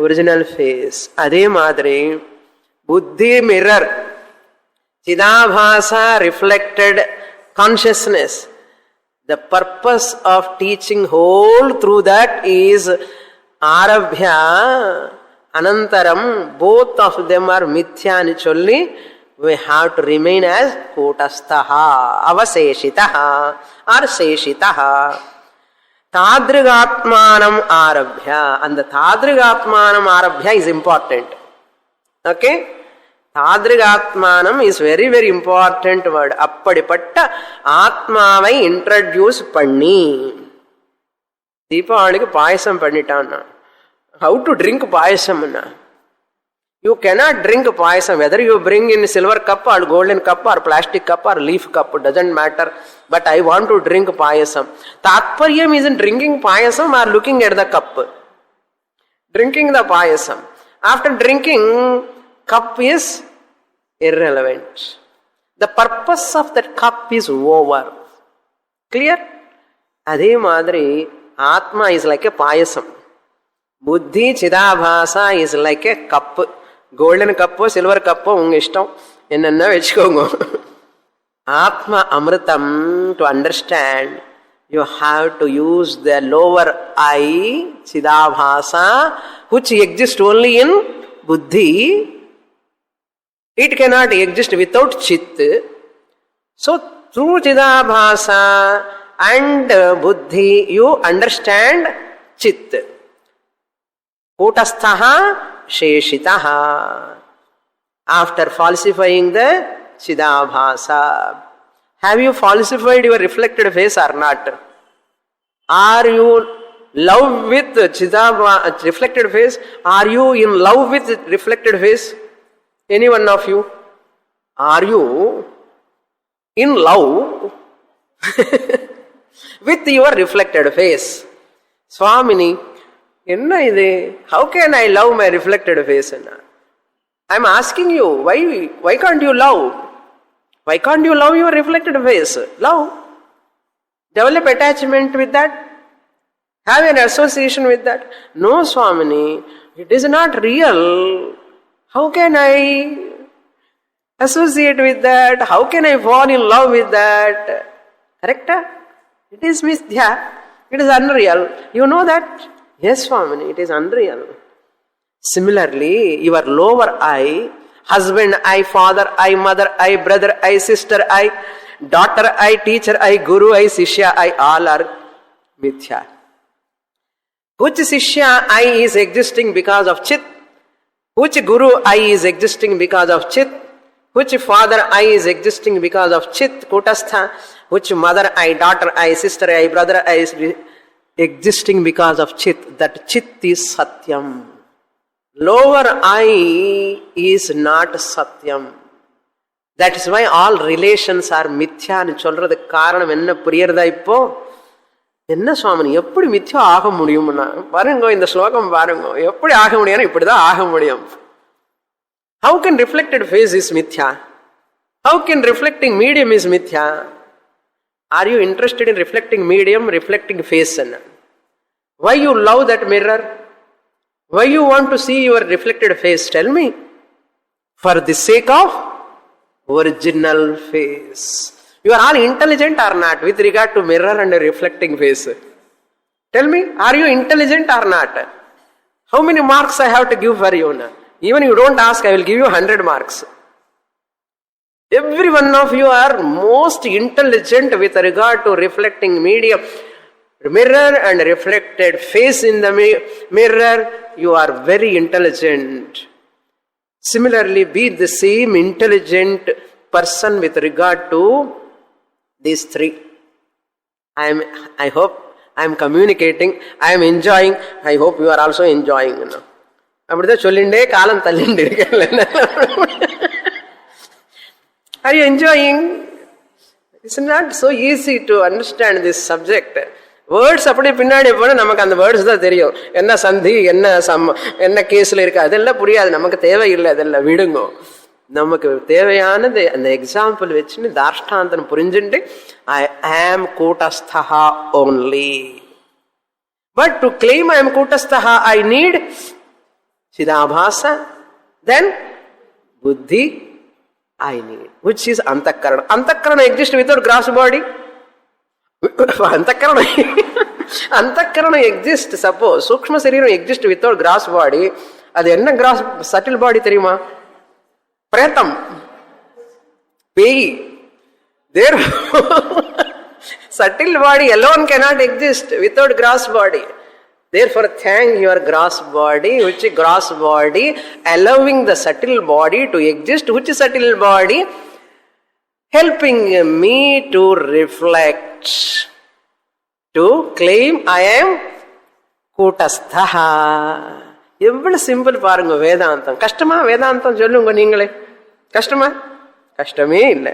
original face. அதே மாதிரி புத்தி mirror, Chidabhasa reflected consciousness. The purpose of teaching whole through that is Arabhya, Anantaram, both of them are mithya ni cholli. We have to remain as Kutastaha, Avaseshitaha or Seshitaha. Tadrigatmanam Arabhya. And the Tadrigatmanam Arabhya is important. Okay? Tadrigatmanam is very very important word. Appadipatta Atmavai introduce panni. Deepavaliku payasam pannitana. How to drink payasam na? You cannot drink payasam whether you bring in silver cup or golden cup or plastic cup or leaf cup, doesn't matter. But I want to drink payasam. Tatparyam isn't drinking payasam or looking at the cup. Drinking the payasam. After drinking, cup is irrelevant. The purpose of that cup is over. Clear? Adhe madri, Atma is like a payasam. Buddhi Chidabhasa is like a cup. Golden cup, silver cup, unga ishtam. Enna vechkongo. Atma Amritam, to understand, you have to use the lower I, Chidabhasa, which exists only in Buddhi. It cannot exist without Chit. So, through Chidabhasa and Buddhi, you understand Chit. Kutasthaha, Sheshitaha. After falsifying the Chidabhasa, have you falsified your reflected face or not? Are you love with Chidabhasa, reflected face? Are you in love with reflected face? Any one of you? Are you in love with your reflected face? Swamini, how can I love my reflected face? I am asking you, why can't you love? Why can't you love your reflected face? Love. Develop attachment with that. Have an association with that. No, Swamini, it is not real. How can I associate with that? How can I fall in love with that? Correct? It is mithya. It is unreal. You know that? Yes, Swamini, it is unreal. Similarly, your lower I, husband I, father I, mother I, brother I, sister I, daughter I, teacher I, guru I, sishya I, all are mithya. Which sishya I is existing because of Chit? Which guru I is existing because of Chit? Which father I is existing because of Chit, Kutastha? Which mother I, daughter I, sister I, brother I is existing because of Chit? That Chit is Satyam. Lower I is not Satyam. That is why all relations are mithya. Nu solradhu kaaranam enna puriyarudha ippo? என்ன சுவாமி எப்படி மித்யா ஆக முடியும்னா பாருங்க, இந்த ஸ்லோகம் பாருங்க, எப்படி ஆக முடியும்? இப்படிதான் ஆக முடியும். How can reflected face is mithya? How can reflecting medium is mithya? Are you interested in reflecting medium, reflecting face? Why you love that mirror? Why you want to see your reflected face? Tell me. For the sake of original face. You are all intelligent or not with regard to mirror and a reflecting face? Tell me, are you intelligent or not? How many marks I have to give for you now? Even you don't ask, I will give you 100 marks. Every one of you are most intelligent with regard to reflecting medium, mirror and reflected face in the mirror. You are very intelligent. Similarly, be the same intelligent person with regard to these three. I hope I am communicating, I am enjoying, I hope you are also enjoying. அப்படிதான் சொல்லிண்டே காலம் தள்ளிண்டு இருக்கேன். Are you enjoying? It's not so easy to understand this subject. Words அப்படி பின்னாடி போன நமக்கு அந்த words தான் தெரியும். என்ன சந்தி, என்ன கேஸ்ல இருக்கு, அதெல்லாம் புரியாது. நமக்கு தேவையில்லை, அதெல்லாம் விடுங்க. நமக்கு தேவையானது அந்த எக்ஸாம்பிள் வச்சுன்னு தாஷ்டாந்தம் புரிஞ்சுட்டு ஐ ஆம் கூட்டஸ்தா ஓன்லி. பட் டு கிளைம் ஐ ஆம் கூட்டஸ்தா ஐ நீட் சிதாபாச, தென் புத்தி I need, which is antakarana. Antakarana exists without gross body. Antakarana exists, suppose Sukshma Sariram exists without gross body. அது என்ன gross subtle body தெரியுமா? பிரேதம், பேய். Therefore subtle body alone cannot exist without gross body. Therefore, thank your gross body, which is gross body, allowing the subtle body to exist, which is subtle body, helping me to reflect, to claim I am கூட்டஸ்தா. எவ்வளவு simple பாருங்க வேதாந்தம். கஷ்டமா வேதாந்தம் சொல்லுங்க நீங்களே? கஷ்டமா? கஷ்டமே இல்லை.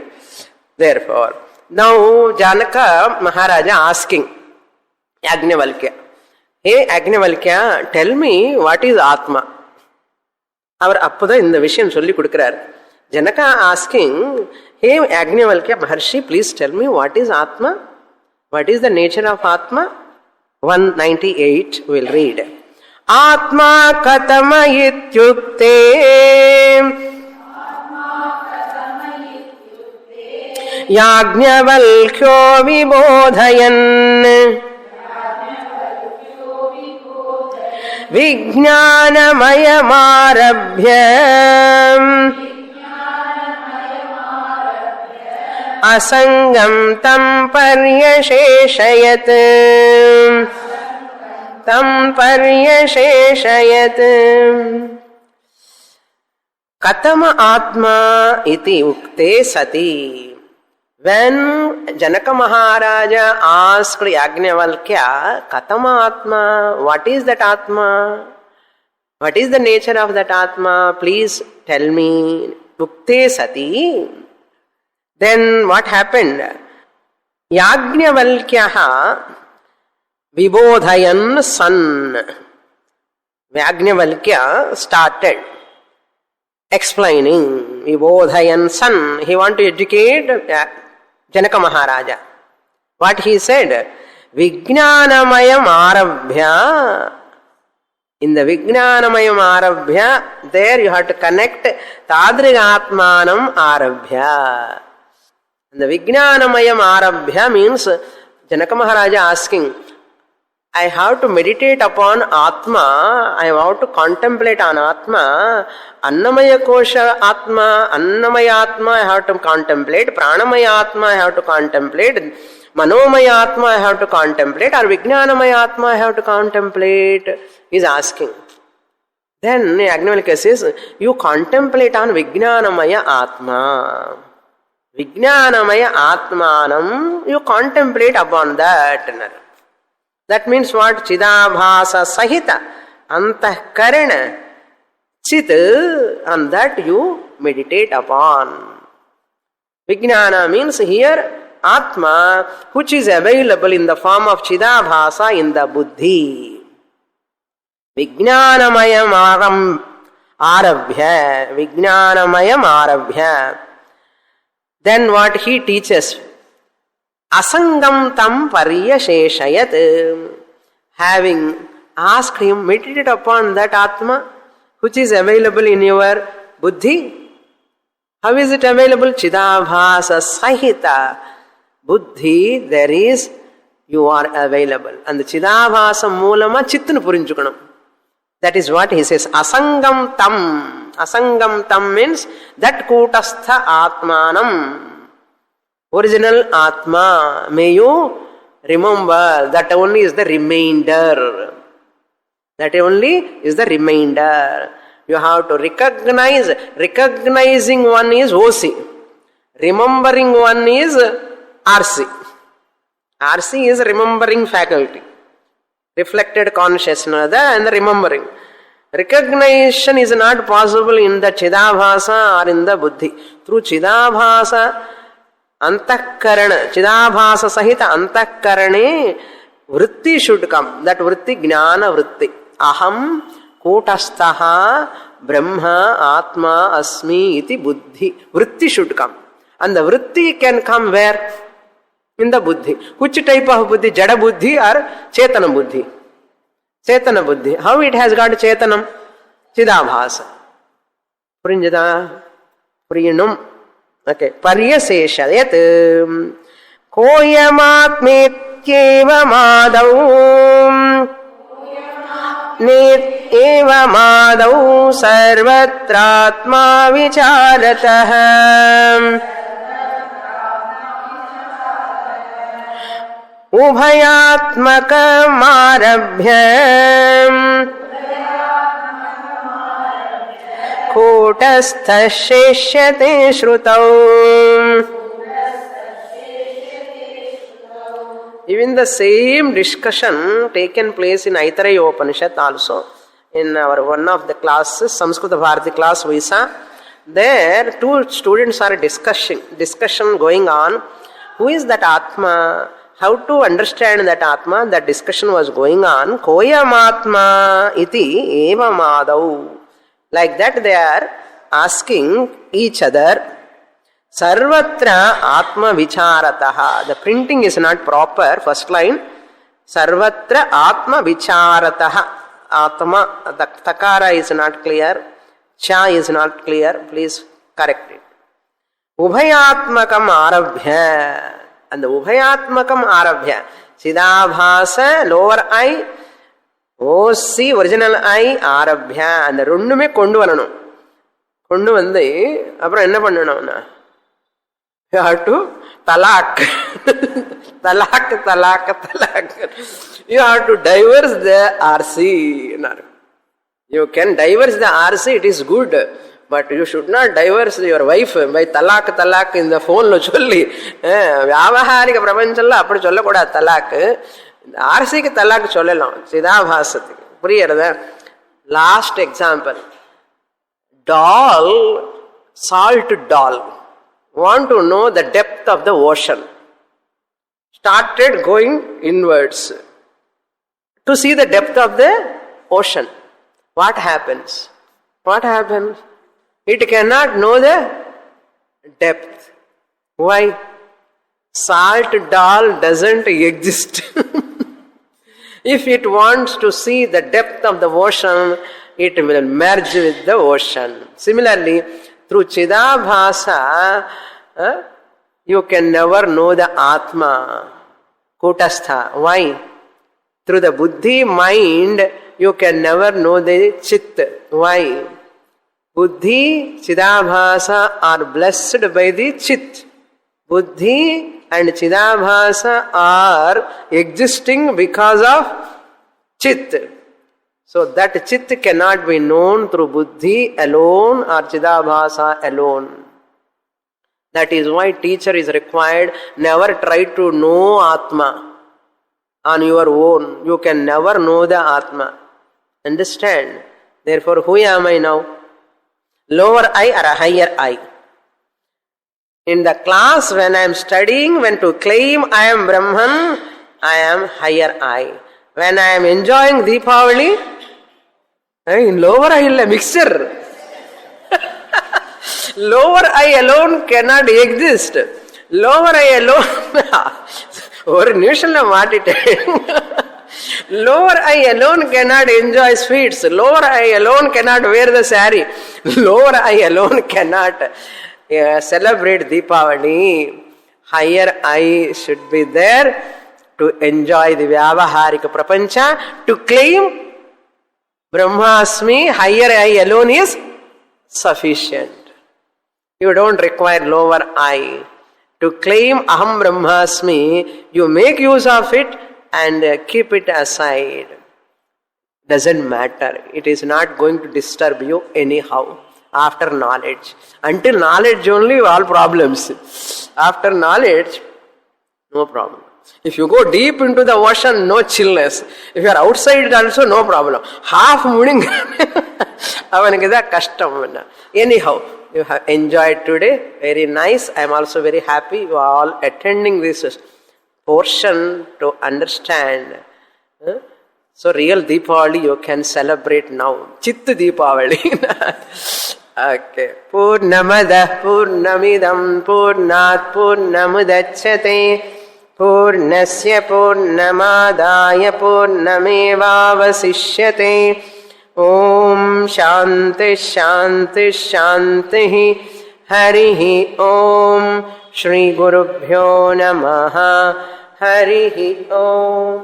Therefore, now Janaka Maharaja asking Yajnavalkya, hey Yajnavalkya, tell me what is Atma. அவர் அப்போதான் இந்த விஷயம் சொல்லி கொடுக்கிறார். Janaka asking, hey Yajnavalkya Maharshi, please tell me what is Atma? What is the nature of Atma? 198 we'll read. Atma katama ityukte Yajnavalkyo vibodhayan Vijnanamayamārabhya Asangam tam paryasheshayat Katama Atma iti ukte sati. When Janaka Maharaja asked Yajnavalkya, Katama Atma, what is that Atma? What is the nature of that Atma? Please tell me. Ukte sati. Then what happened? Yajnavalkya Vibodhayan san. Yajnavalkya started explaining. Vibodhayan san. He wanted to educate Janaka Maharaja. What he said? Vijnanamayam arabhya. In the Vijnanamayam arabhya, there you have to connect Tadrigatmanam arabhya. And the Vijnanamayam arabhya means Janaka Maharaja asking, I have to meditate upon Atma, I have to contemplate on Atma, Annamaya Kosha Atma, Annamaya Atma I have to contemplate, Pranamaya Atma I have to contemplate, Manomaya Atma I have to contemplate, or Vijnanamaya Atma I have to contemplate, he is asking. Then Yajnavalkya says, you contemplate on Vijnanamaya Atma. Vijnanamaya Atmanam, you contemplate upon that. That means what? Chidabhasa Sahita Antahkarana Chit, and that you meditate upon. Vijnana means here Atma, which is available in the form of Chidabhasa in the Buddhi. Vijnanamayam arabhya. Vijnanamayam arabhya. Then what he teaches? Asangam tam paryasheshayat. Having asked him, meditate upon that Atma which is available in your buddhi. How is it available? Chidabhasa sahita. Buddhi, there is, you are available. And the Chidabhasa moolama chittanu purinchukanam. That is what he says. Asangam tam. Asangam tam means that kutastha atmanam. Original Atma. May you remember that only is the remainder. That only is the remainder. You have to recognize. Recognizing one is OC. Remembering one is RC. RC is remembering faculty. Reflected consciousness and the remembering. Recognition is not possible in the Chidabhasa or in the Buddhi. Through Chidabhasa, Antakarana, Chidabhasa Sahita Antakarane, vritti should come. That vritti, Jnana vritti. Aham Kutastaha Brahma Atma Asmi iti Buddhi. Vritti should come. And the vritti can come where? In the Buddhi. Which type of Buddhi? Jada Buddhi or Chetana Buddhi? Chetana Buddhi. How it has got Chetanam? Chidabhasa. Purinjada. Purinum. Okay. Paryaseshayat. Koyamatmetyeva madau. Eva madau sarvatratma vicharatah. Ubhayatmakamārabhya kūtasthaseshyate shrutau. Even the same discussion taken place in Aitareya Upanishad also. In our one of the classes, Samskrita Bharati class we saw, there two students are discussion going on. Who is that Atma? How to understand that Atma? That discussion was going on. Koyam Atma iti eva madau. Like that they are asking each other. Sarvatra Atma Vicharataha. The printing is not proper. First line. Sarvatra Atma Vicharataha. Atma. The takara is not clear. Cha is not clear. Please correct it. Ubhayatmakam arabhya. And the Ubhayatmakam arabhya. Chidabhasa, lower eye. OC, original eye, arabhya. And the rundume kondu varanum. Kondu vande, apra enna pannanum? You have to talak. talak. You have to diverse the RC. You can diverse the RC, it is good. But you should not diverse your wife by talak in the phone lo cholli. Vyavaharika prapanchalla appadi sollakoda talak. RC ki talak chollelam. Chidabhasati. Puriyarada. Last example. Doll, salt doll. Want to know the depth of the ocean. Started going inwards. To see the depth of the ocean. What happens? What happens? It cannot know the depth. Why? Salt doll doesn't exist. If it wants to see the depth of the ocean, it will merge with the ocean. Similarly, through Chidabhasa, you can never know the Atma, Kutastha. Why? Through the Buddhi mind, you can never know the Chit. Why? Buddhi, Chidabhasa are blessed by the Chit. Buddhi and Chidabhasa are existing because of Chit. So that Chit cannot be known through Buddhi alone or Chidabhasa alone. That is why teacher is required. Never try to know Atma on your own. You can never know the Atma. Understand? Therefore, who am I now? Lower eye or a higher eye? In the class, when I am studying, when to claim I am Brahman, I am higher eye. When I am enjoying Deepavali, in lower eye is a mixture. Lower eye alone cannot exist. Lower I alone ஒரு நிமிஷம்ல மாட்டிட்டேன். Lower eye alone cannot enjoy sweets. Lower eye alone cannot wear the saree. Lower eye alone cannot celebrate Deepavali. Higher eye should be there to enjoy the Vyavaharika Prapancha. To claim Brahmasmi, higher eye alone is sufficient. You don't require lower eye. To claim Aham Brahmasmi, you make use of it and keep it aside. Doesn't matter. It is not going to disturb you anyhow. After knowledge. Until knowledge only, all problems. After knowledge, no problem. If you go deep into the ocean, no chillness. If you are outside also, no problem. Half moving, anyhow, you have enjoyed today. Very nice. I am also very happy you are all attending this portion to understand. So real Deepavali you can celebrate now. Chit Deepavali. Okay. Purnamada Purnamidam Purnat Purnamudachyate Purnasya Purnamadaya Purnamevavasishyate. Om Shanti Shanti Shanti. Harihi Om. Shri Gurubhyo Namaha. Harihi Om.